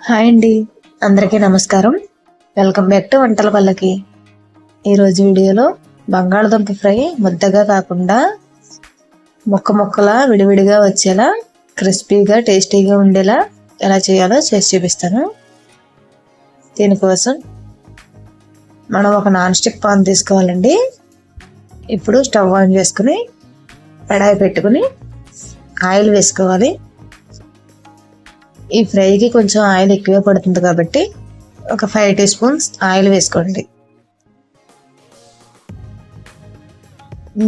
Hi అండి, అందరికీ నమస్కారం. వెల్కమ్ బ్యాక్ టు వంటల పల్లకి. ఈరోజు వీడియోలో బంగాళదుంప ఫ్రై ముద్దగా కాకుండా ముక్కలా విడివిడిగా వచ్చేలా క్రిస్పీగా టేస్టీగా ఉండేలా ఎలా చేయాలో చేసి చూపిస్తాను. దీనికోసం మనం ఒక నాన్ స్టిక్ పాన్ తీసుకోవాలండి. ఇప్పుడు స్టవ్ ఆన్ చేసుకుని కడాయి పెట్టుకుని ఆయిల్ వేసుకోవాలి. ఈ ఫ్రైకి కొంచెం ఆయిల్ ఎక్కువ పడుతుంది కాబట్టి ఒక 5 టీ స్పూన్స్ ఆయిల్ వేసుకోండి.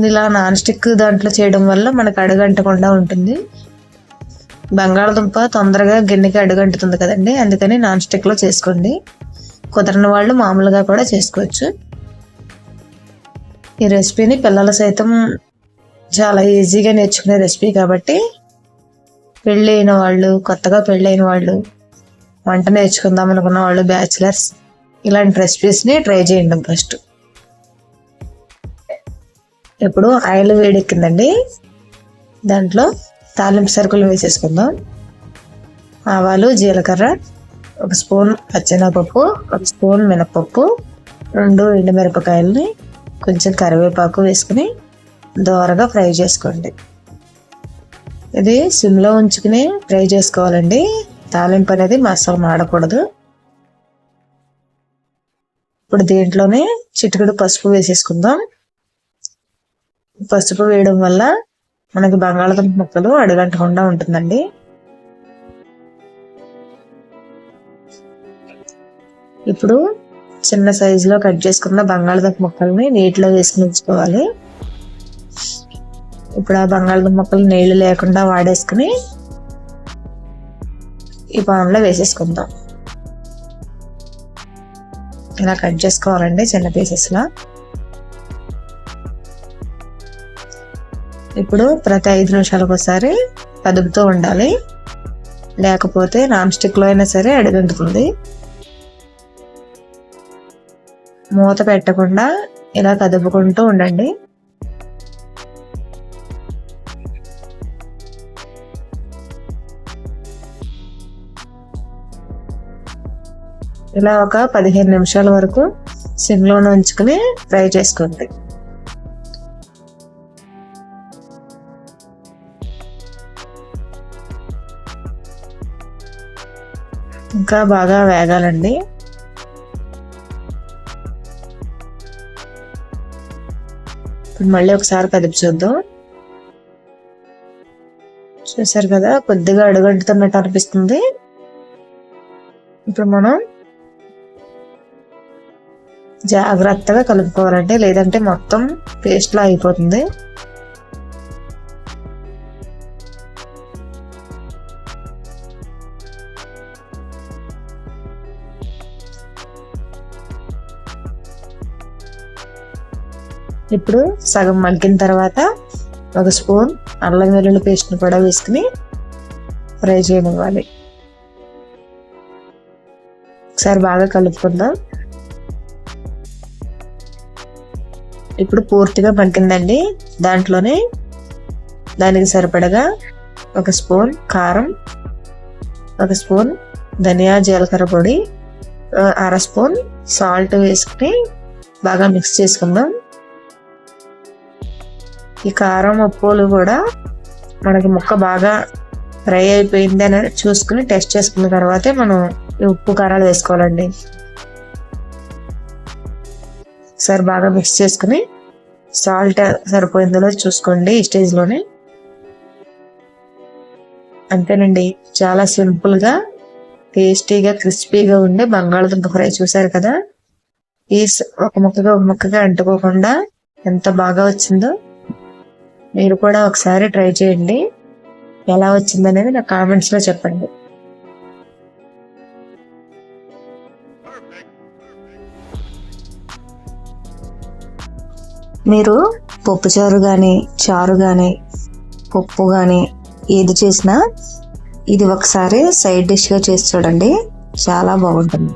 ఇలా నాన్ స్టిక్ దాంట్లో చేయడం వల్ల మనకు అడుగంటకుండా ఉంటుంది. బంగాళదుంప తొందరగా గిన్నెకి అడుగంటుతుంది కదండి, అందుకని నాన్ స్టిక్లో చేసుకోండి. కుదరని వాళ్ళు మామూలుగా కూడా చేసుకోవచ్చు. ఈ రెసిపీని పిల్లలు సైతం చాలా ఈజీగా నేర్చుకునే రెసిపీ కాబట్టి పెళ్ళైన వాళ్ళు, కొత్తగా పెళ్ళైన వాళ్ళు, వంట నేర్చుకుందాం అనుకున్న వాళ్ళు, బ్యాచిలర్స్ ఇలాంటి రెసిపీస్ని ట్రై చేయండి. ఫస్ట్ ఇప్పుడు ఆయిల్ వేడెక్కిందండి, దాంట్లో తాలింపు సరుకులు వేసేసుకుందాం. ఆవాలు, జీలకర్ర, 1 స్పూన్ పచ్చెనగపప్పు, 1 స్పూన్ మినపప్పు, 2 ఎండుమిరపకాయలని, కొంచెం కరివేపాకు వేసుకుని దోరగా ఫ్రై చేసుకోండి. ఇది సిమ్లో ఉంచుకుని ఫ్రై చేసుకోవాలండి. తాలింపు అనేది అస్సలు మాడకూడదు. ఇప్పుడు దీంట్లోనే చిటికెడు పసుపు వేసేసుకుందాం. పసుపు వేయడం వల్ల మనకి బంగాళదుంప ముక్కలు అడుగంటకుండా ఉంటుందండి. ఇప్పుడు చిన్న సైజులో కట్ చేసుకున్న బంగాళదుంప ముక్కల్ని నీటిలో వేసుకుని ఉంచుకోవాలి. ఇప్పుడు ఆ బంగాళదుంప ముక్కలు నీళ్లు లేకుండా వాడేసుకుని ఈ పాన్లో వేసేసుకుందాం. ఇలా కట్ చేసుకోవాలండి చిన్న పీసెస్లా. ఇప్పుడు ప్రతి 5 నిమిషాలకు ఒకసారి కదుపుతూ ఉండాలి, లేకపోతే నాన్ స్టిక్లో అయినా సరే అడుగంటుతుంది. మూత పెట్టకుండా ఇలా కదుపుకుంటూ ఉండండి. ఇలా ఒక 15 నిమిషాల వరకు సిమ్లోనే ఉంచుకుని ఫ్రై చేసుకోండి. ఇంకా బాగా వేగాలండి. ఇప్పుడు మళ్ళీ ఒకసారి కదిపి చూద్దాం. చూసారు కదా, కొద్దిగా అడుగంటుతున్నట్టు అనిపిస్తుంది. ఇప్పుడు మనం జాగ్రత్తగా కలుపుకోవాలంటే, లేదంటే మొత్తం పేస్ట్లా అయిపోతుంది. ఇప్పుడు సగం మగ్గిన తర్వాత 1 స్పూన్ అల్లం వెల్లుల్లి పేస్ట్ని కూడా వేసుకుని ఫ్రై చేయనివ్వాలి. ఒకసారి బాగా కలుపుకుందాం. ఇప్పుడు పూర్తిగా మగ్గిందండి. దాంట్లోనే దానికి సరిపడగా 1 స్పూన్ కారం, 1 స్పూన్ ధనియా జీలకర్ర పొడి, 1/2 స్పూన్ సాల్ట్ వేసుకుని బాగా మిక్స్ చేసుకుందాం. ఈ కారం ఉప్పులు కూడా మనకి ముక్క బాగా ఫ్రై అయిపోయింది అని చూసుకుని టెస్ట్ చేసుకున్న తర్వాతే మనం ఈ ఉప్పు కారాలు వేసుకోవాలండి. ఒకసారి బాగా మిక్స్ చేసుకుని సాల్ట్ సరిపోయిందో చూసుకోండి ఈ స్టేజ్లోనే. అంతేనండి, చాలా సింపుల్గా టేస్టీగా క్రిస్పీగా ఉండే బంగాళదుంప ఫ్రై చూసారు కదా. ఈ ఒక ముక్కగా అంటుకోకుండా ఎంత బాగా వచ్చిందో. మీరు కూడా ఒకసారి ట్రై చేయండి. ఎలా వచ్చిందనేది నా కామెంట్స్లో చెప్పండి. మీరు పప్పుచారు కానీ, చారు కానీ, పప్పు కానీ ఏది చేసినా ఇది ఒకసారి సైడ్ డిష్గా చేసి చూడండి, చాలా బాగుంటుంది.